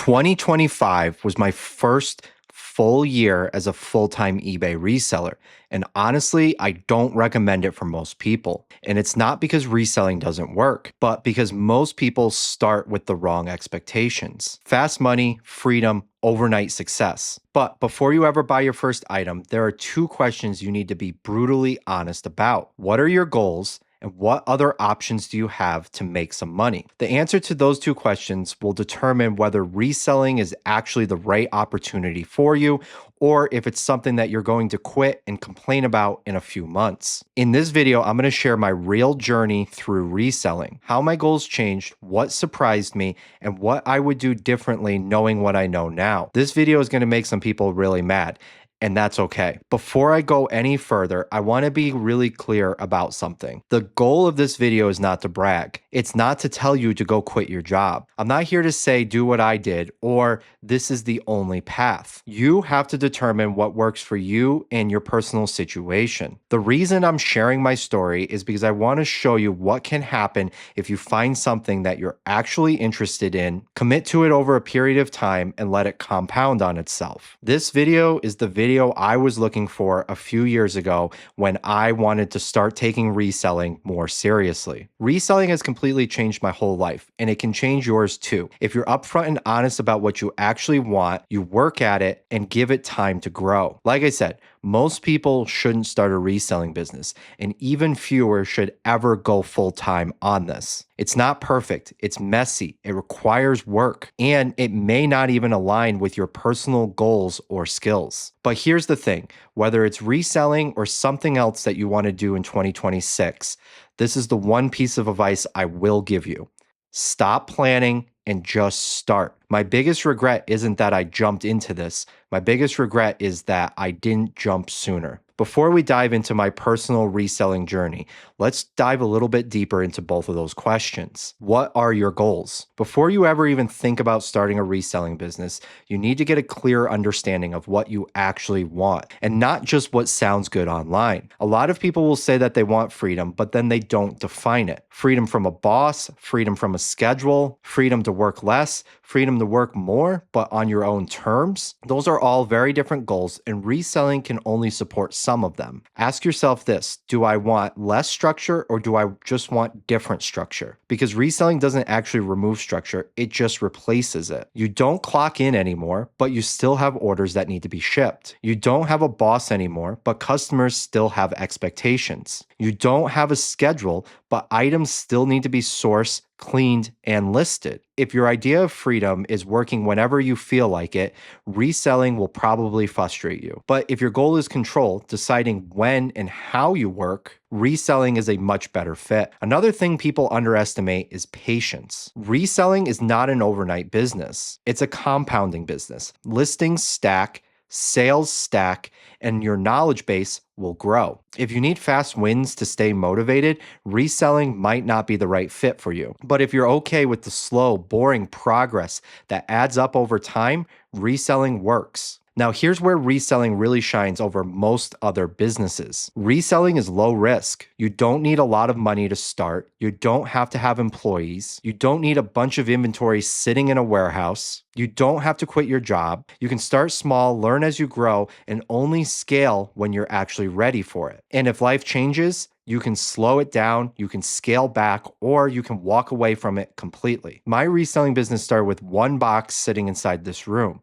2025 was my first full year as a full-time eBay reseller. And honestly, I don't recommend it for most people. And it's not because reselling doesn't work, but because most people start with the wrong expectations. Fast money, freedom, overnight success. But before you ever buy your first item, there are two questions you need to be brutally honest about. What are your goals? And what other options do you have to make some money? The answer to those two questions will determine whether reselling is actually the right opportunity for you or if it's something that you're going to quit and complain about in a few months. In this video, I'm going to share my real journey through reselling, how my goals changed, what surprised me, and what I would do differently knowing what I know now. This video is going to make some people really mad. And that's okay. Before I go any further, I want to be really clear about something. The goal of this video is not to brag. It's not to tell you to go quit your job. I'm not here to say do what I did or this is the only path. You have to determine what works for you and your personal situation. The reason I'm sharing my story is because I want to show you what can happen if you find something that you're actually interested in, commit to it over a period of time, and let it compound on itself. This video is the video I was looking for a few years ago when I wanted to start taking reselling more seriously. Reselling has completely changed my whole life, and it can change yours too. If you're upfront and honest about what you actually want, you work at it, and give it time to grow. Like I said, most people shouldn't start a reselling business, and even fewer should ever go full-time on this. It's not perfect, it's messy, it requires work, and it may not even align with your personal goals or skills. But here's the thing, whether it's reselling or something else that you want to do in 2026, this is the one piece of advice I will give you. Stop planning and just start. My biggest regret isn't that I jumped into this. My biggest regret is that I didn't jump sooner. Before we dive into my personal reselling journey, let's dive a little bit deeper into both of those questions. What are your goals? Before you ever even think about starting a reselling business, you need to get a clear understanding of what you actually want and not just what sounds good online. A lot of people will say that they want freedom, but then they don't define it. Freedom from a boss, freedom from a schedule, freedom to work less, freedom to work more, but on your own terms. Those are all very different goals, and reselling can only support some of them. Ask yourself this, do I want less structure or do I just want different structure? Because reselling doesn't actually remove structure, it just replaces it. You don't clock in anymore, but you still have orders that need to be shipped. You don't have a boss anymore, but customers still have expectations. You don't have a schedule, but items still need to be sourced, cleaned, and listed. If your idea of freedom is working whenever you feel like it, reselling will probably frustrate you. But if your goal is control, deciding when and how you work, reselling is a much better fit. Another thing people underestimate is patience. Reselling is not an overnight business. It's a compounding business. Listings stack, sales stack, and your knowledge base will grow. If you need fast wins to stay motivated, reselling might not be the right fit for you. But if you're okay with the slow, boring progress that adds up over time, reselling works. Now, here's where reselling really shines over most other businesses. Reselling is low risk. You don't need a lot of money to start. You don't have to have employees. You don't need a bunch of inventory sitting in a warehouse. You don't have to quit your job. You can start small, learn as you grow, and only scale when you're actually ready for it. And if life changes, you can slow it down, you can scale back, or you can walk away from it completely. My reselling business started with one box sitting inside this room.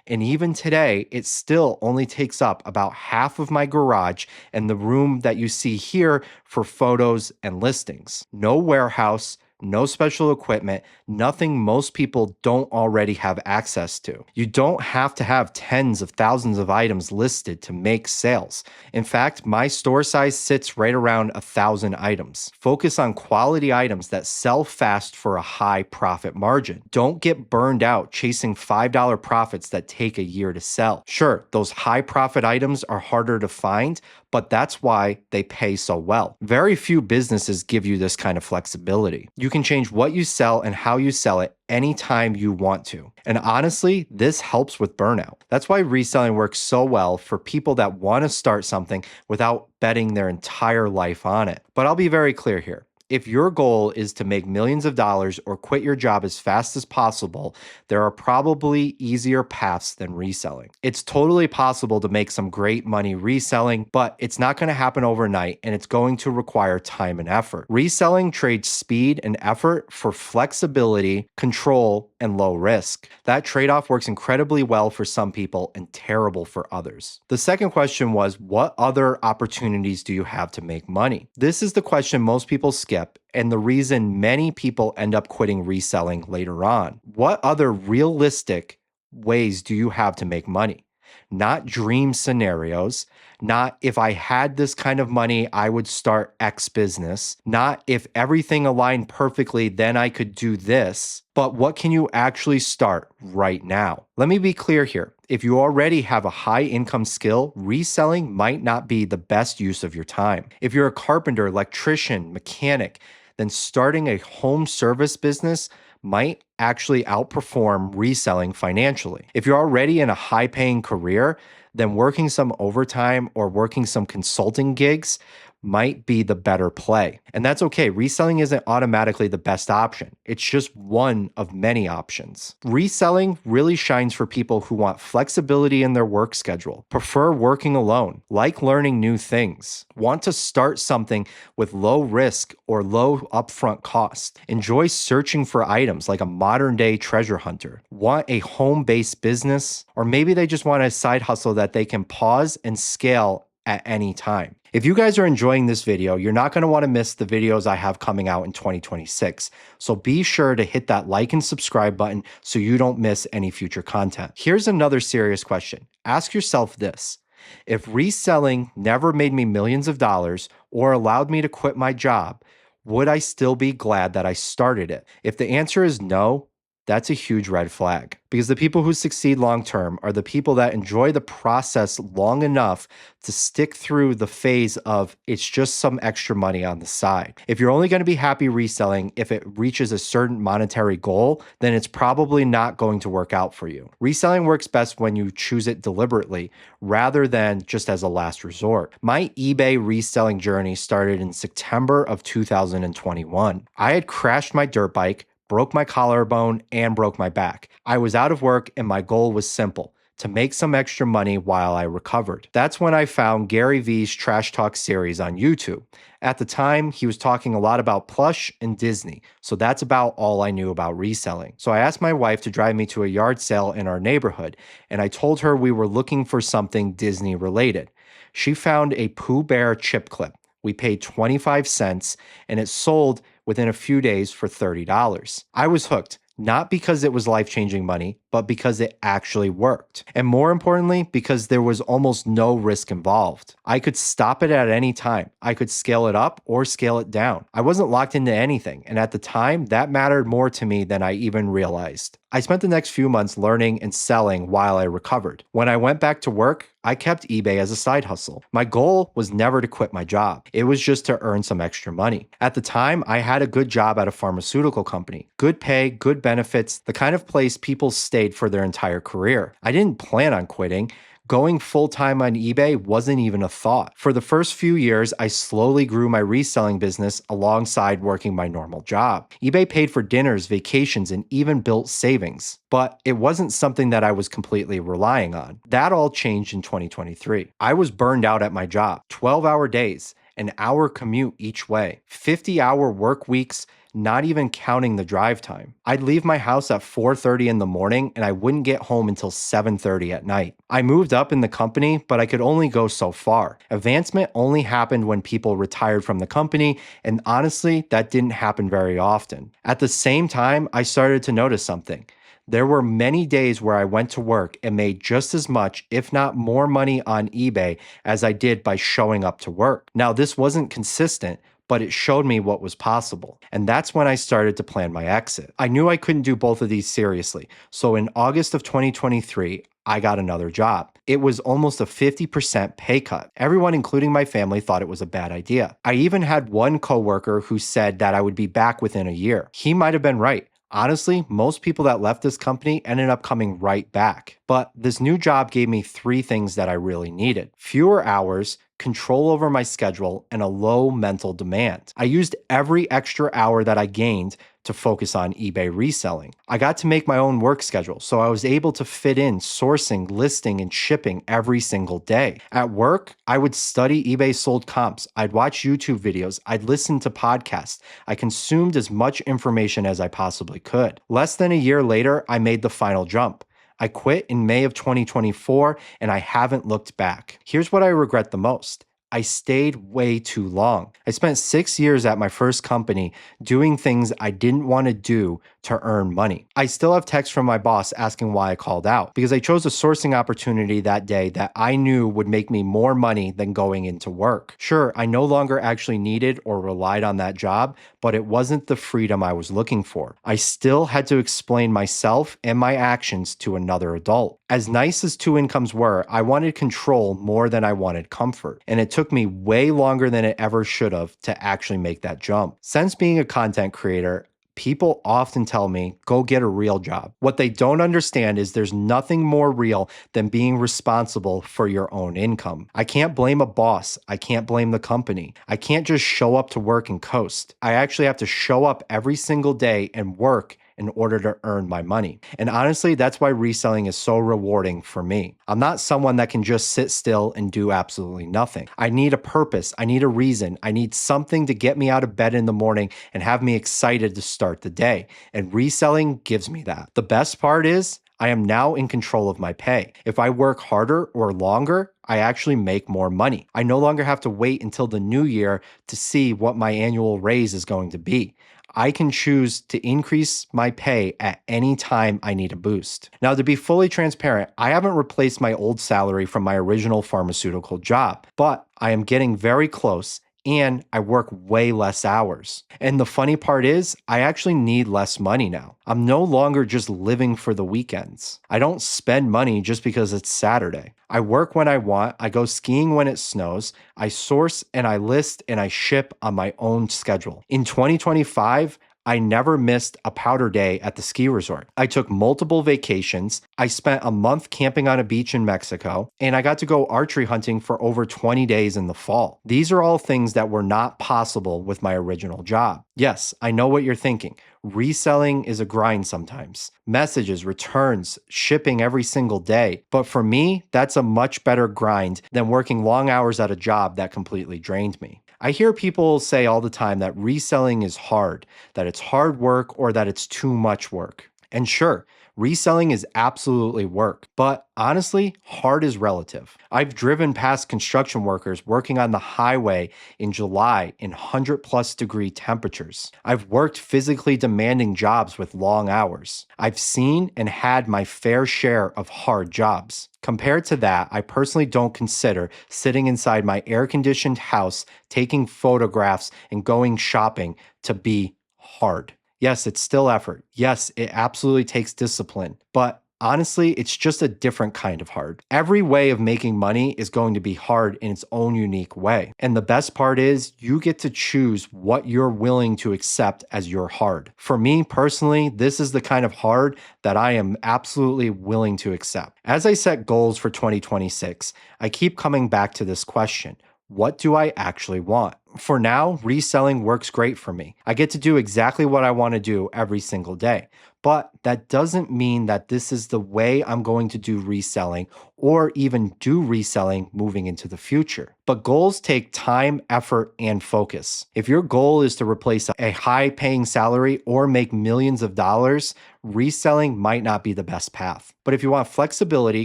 And even today, it still only takes up about half of my garage and the room that you see here for photos and listings. No warehouse, no special equipment, nothing most people don't already have access to. You don't have to have tens of thousands of items listed to make sales. In fact, my store size sits right around 1,000 items. Focus on quality items that sell fast for a high profit margin. Don't get burned out chasing $5 profits that take a year to sell. Sure, those high profit items are harder to find, but that's why they pay so well. Very few businesses give you this kind of flexibility. You can change what you sell and how you sell it anytime you want to. And honestly, this helps with burnout. That's why reselling works so well for people that want to start something without betting their entire life on it. But I'll be very clear here. If your goal is to make millions of dollars or quit your job as fast as possible, there are probably easier paths than reselling. It's totally possible to make some great money reselling, but it's not going to happen overnight and it's going to require time and effort. Reselling trades speed and effort for flexibility, control, and low risk. That trade-off works incredibly well for some people and terrible for others. The second question was, what other opportunities do you have to make money? This is the question most people skip, and the reason many people end up quitting reselling later on. What other realistic ways do you have to make money? Not dream scenarios, not if I had this kind of money, I would start X business, not if everything aligned perfectly, then I could do this, but what can you actually start right now? Let me be clear here. If you already have a high income skill, reselling might not be the best use of your time. If you're a carpenter, electrician, mechanic, then starting a home service business might actually outperform reselling financially. If you're already in a high paying career, then working some overtime or working some consulting gigs might be the better play. And that's okay. Reselling isn't automatically the best option. It's just one of many options. Reselling really shines for people who want flexibility in their work schedule, prefer working alone, like learning new things, want to start something with low risk or low upfront cost, enjoy searching for items like a modern day treasure hunter, want a home-based business, or maybe they just want a side hustle that they can pause and scale at any time. If you guys are enjoying this video, you're not going to want to miss the videos I have coming out in 2026. So be sure to hit that like and subscribe button so you don't miss any future content. Here's another serious question. Ask yourself this. If reselling never made me millions of dollars or allowed me to quit my job, would I still be glad that I started it? If the answer is no, that's a huge red flag, because the people who succeed long-term are the people that enjoy the process long enough to stick through the phase of it's just some extra money on the side. If you're only going to be happy reselling if it reaches a certain monetary goal, then it's probably not going to work out for you. Reselling works best when you choose it deliberately rather than just as a last resort. My eBay reselling journey started in September of 2021. I had crashed my dirt bike, broke my collarbone, and broke my back. I was out of work and my goal was simple: to make some extra money while I recovered. That's when I found Gary Vee's Trash Talk series on YouTube. At the time, he was talking a lot about plush and Disney, so that's about all I knew about reselling. So I asked my wife to drive me to a yard sale in our neighborhood, and I told her we were looking for something Disney related. She found a Pooh Bear chip clip. We paid 25 cents, and it sold within a few days for $30. I was hooked, not because it was life-changing money, but because it actually worked. And more importantly, because there was almost no risk involved. I could stop it at any time. I could scale it up or scale it down. I wasn't locked into anything, and at the time, that mattered more to me than I even realized. I spent the next few months learning and selling while I recovered. When I went back to work, I kept eBay as a side hustle. My goal was never to quit my job. It was just to earn some extra money. At the time, I had a good job at a pharmaceutical company. Good pay, good benefits, the kind of place people stayed for their entire career. I didn't plan on quitting. Going full-time on eBay wasn't even a thought. For the first few years, I slowly grew my reselling business alongside working my normal job. eBay paid for dinners, vacations, and even built savings. But it wasn't something that I was completely relying on. That all changed in 2023. I was burned out at my job. 12-hour days, an hour commute each way, 50-hour work weeks, not even counting the drive time. I'd leave my house at 4:30 in the morning and I wouldn't get home until 7:30 at night. I moved up in the company, but I could only go so far. Advancement only happened when people retired from the company, and honestly, that didn't happen very often. At the same time, I started to notice something. There were many days where I went to work and made just as much, if not more money on eBay as I did by showing up to work. Now, this wasn't consistent, but it showed me what was possible. And that's when I started to plan my exit. I knew I couldn't do both of these seriously. So in August of 2023, I got another job. It was almost a 50% pay cut. Everyone, including my family, thought it was a bad idea. I even had one coworker who said that I would be back within a year. He might have been right. Honestly, most people that left this company ended up coming right back. But this new job gave me three things that I really needed: fewer hours, control over my schedule, and a low mental demand. I used every extra hour that I gained to focus on eBay reselling. I got to make my own work schedule, so I was able to fit in sourcing, listing, and shipping every single day. At work, I would study eBay sold comps, I'd watch YouTube videos, I'd listen to podcasts. I consumed as much information as I possibly could. Less than a year later, I made the final jump. I quit in May of 2024 and I haven't looked back. Here's what I regret the most: I stayed way too long. I spent 6 years at my first company doing things I didn't want to do to earn money. I still have texts from my boss asking why I called out, because I chose a sourcing opportunity that day that I knew would make me more money than going into work. Sure, I no longer actually needed or relied on that job, but it wasn't the freedom I was looking for. I still had to explain myself and my actions to another adult. As nice as two incomes were, I wanted control more than I wanted comfort, and it took me way longer than it ever should have to actually make that jump. Since being a content creator, people often tell me, go get a real job. What they don't understand is there's nothing more real than being responsible for your own income. I can't blame a boss. I can't blame the company. I can't just show up to work and coast. I actually have to show up every single day and work in order to earn my money. And honestly, that's why reselling is so rewarding for me. I'm not someone that can just sit still and do absolutely nothing. I need a purpose. I need a reason. I need something to get me out of bed in the morning and have me excited to start the day. And reselling gives me that. The best part is, I am now in control of my pay. If I work harder or longer, I actually make more money. I no longer have to wait until the new year to see what my annual raise is going to be. I can choose to increase my pay at any time I need a boost. Now, to be fully transparent, I haven't replaced my old salary from my original pharmaceutical job, but I am getting very close and I work way less hours. And the funny part is, I actually need less money now. I'm no longer just living for the weekends. I don't spend money just because it's Saturday. I work when I want, I go skiing when it snows, I source and I list and I ship on my own schedule. In 2025, I never missed a powder day at the ski resort. I took multiple vacations. I spent a month camping on a beach in Mexico, and I got to go archery hunting for over 20 days in the fall. These are all things that were not possible with my original job. Yes, I know what you're thinking. Reselling is a grind sometimes. Messages, returns, shipping every single day. But for me, that's a much better grind than working long hours at a job that completely drained me. I hear people say all the time that reselling is hard, that it's hard work, or that it's too much work. And sure, reselling is absolutely work, but honestly, hard is relative. I've driven past construction workers working on the highway in July in 100+ degree temperatures. I've worked physically demanding jobs with long hours. I've seen and had my fair share of hard jobs. Compared to that, I personally don't consider sitting inside my air-conditioned house, taking photographs, and going shopping to be hard. Yes, it's still effort. Yes, it absolutely takes discipline. But honestly, it's just a different kind of hard. Every way of making money is going to be hard in its own unique way. And the best part is, you get to choose what you're willing to accept as your hard. For me personally, this is the kind of hard that I am absolutely willing to accept. As I set goals for 2026, I keep coming back to this question: what do I actually want? For now, reselling works great for me. I get to do exactly what I want to do every single day. But that doesn't mean that this is the way I'm going to do reselling or even do reselling moving into the future. But goals take time, effort, and focus. If your goal is to replace a high-paying salary or make millions of dollars, reselling might not be the best path. But if you want flexibility,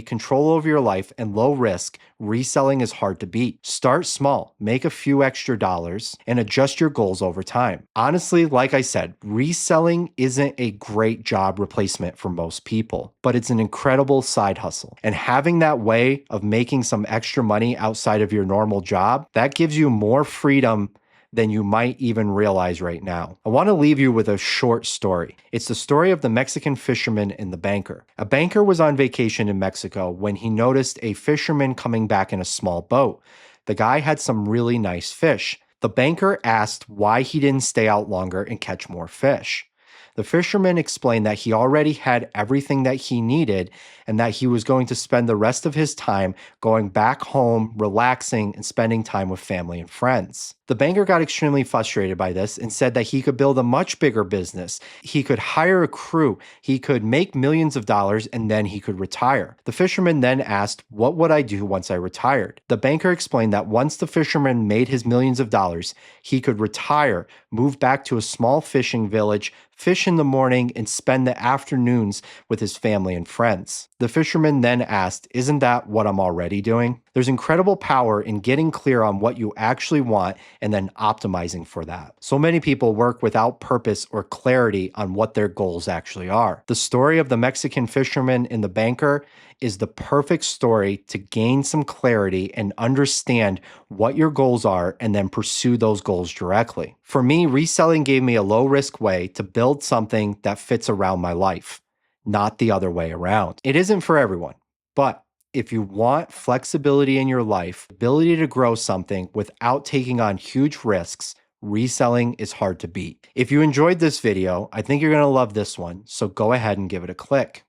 control over your life, and low risk, reselling is hard to beat. Start small, make a few extra dollars, and adjust your goals over time. Honestly, like I said, reselling isn't a great job replacement for most people, but it's an incredible side hustle. And having that way of making some extra money outside of your normal job, that gives you more freedom than you might even realize right now. I want to leave you with a short story. It's the story of the Mexican fisherman and the banker. A banker was on vacation in Mexico when he noticed a fisherman coming back in a small boat. The guy had some really nice fish. The banker asked why he didn't stay out longer and catch more fish. The fisherman explained that he already had everything that he needed and that he was going to spend the rest of his time going back home, relaxing, and spending time with family and friends. The banker got extremely frustrated by this and said that he could build a much bigger business. He could hire a crew, he could make millions of dollars, and then he could retire. The fisherman then asked, "What would I do once I retired?" The banker explained that once the fisherman made his millions of dollars, he could retire, move back to a small fishing village, fish in the morning, and spend the afternoons with his family and friends. The fisherman then asked, "Isn't that what I'm already doing?" There's incredible power in getting clear on what you actually want and then optimizing for that. So many people work without purpose or clarity on what their goals actually are. The story of the Mexican fisherman and the banker is the perfect story to gain some clarity and understand what your goals are and then pursue those goals directly. For me, reselling gave me a low-risk way to build something that fits around my life, not the other way around. It isn't for everyone, but if you want flexibility in your life, ability to grow something without taking on huge risks, reselling is hard to beat. If you enjoyed this video, I think you're going to love this one, so go ahead and give it a click.